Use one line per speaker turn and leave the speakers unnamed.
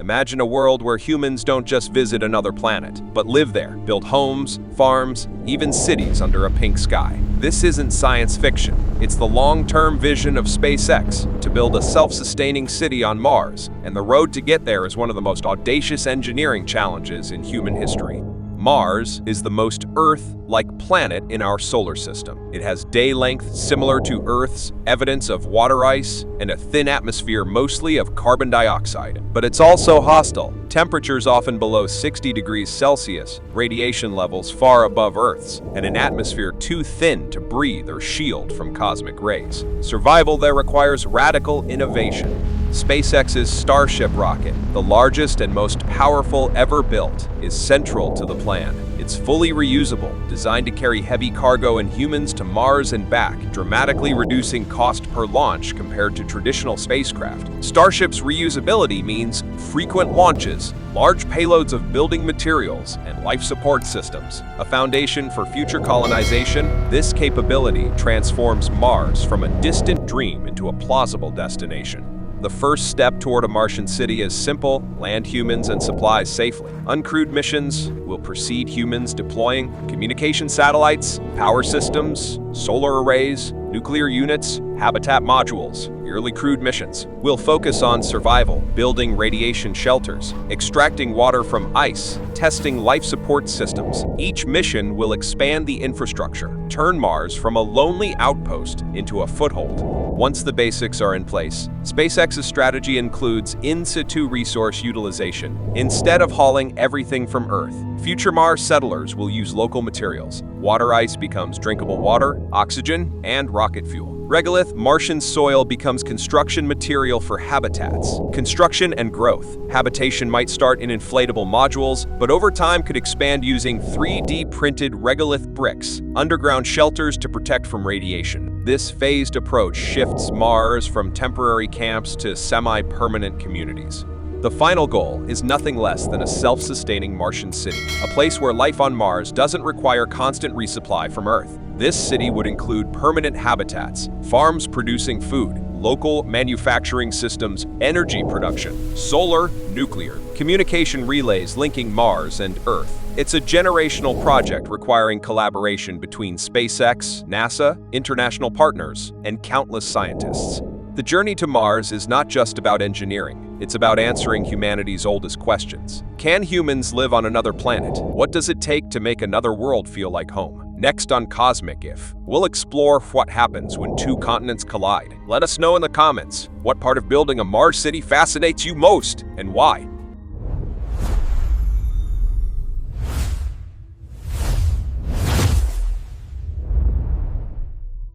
Imagine a world where humans don't just visit another planet, but live there, build homes, farms, even cities under a pink sky. This isn't science fiction. It's the long-term vision of SpaceX to build a self-sustaining city on Mars, and the road to get there is one of the most audacious engineering challenges in human history. Mars is the most Earth-like planet in our solar system. It has day length similar to Earth's, evidence of water ice, and a thin atmosphere mostly of carbon dioxide. But it's also hostile. Temperatures often below 60 degrees Celsius, radiation levels far above Earth's, and an atmosphere too thin to breathe or shield from cosmic rays. Survival there requires radical innovation. SpaceX's Starship rocket, the largest and most powerful ever built, is central to the plan. It's fully reusable, designed to carry heavy cargo and humans to Mars and back, dramatically reducing cost per launch compared to traditional spacecraft. Starship's reusability means frequent launches, large payloads of building materials, and life support systems. A foundation for future colonization, this capability transforms Mars from a distant dream into a plausible destination. The first step toward a Martian city is simple: land humans and supplies safely. Uncrewed missions will precede humans deploying communication satellites, power systems, solar arrays, nuclear units, habitat modules. Early crewed missions will focus on survival, building radiation shelters, extracting water from ice, testing life support systems. Each mission will expand the infrastructure, turn Mars from a lonely outpost into a foothold. Once the basics are in place, SpaceX's strategy includes in-situ resource utilization. Instead of hauling everything from Earth, future Mars settlers will use local materials. Water ice becomes drinkable water, oxygen, and rocket fuel. Regolith Martian soil becomes construction material for habitats. Construction and growth. Habitation might start in inflatable modules, but over time could expand using 3D printed regolith bricks, underground shelters to protect from radiation. This phased approach shifts Mars from temporary camps to semi-permanent communities. The final goal is nothing less than a self-sustaining Martian city, a place where life on Mars doesn't require constant resupply from Earth. This city would include permanent habitats, farms producing food, local manufacturing systems, energy production, solar, nuclear, communication relays linking Mars and Earth. It's a generational project requiring collaboration between SpaceX, NASA, international partners, and countless scientists. The journey to Mars is not just about engineering. It's about answering humanity's oldest questions. Can humans live on another planet? What does it take to make another world feel like home? Next on Cosmic If, we'll explore what happens when two continents collide. Let us know in the comments what part of building a Mars city fascinates you most and why.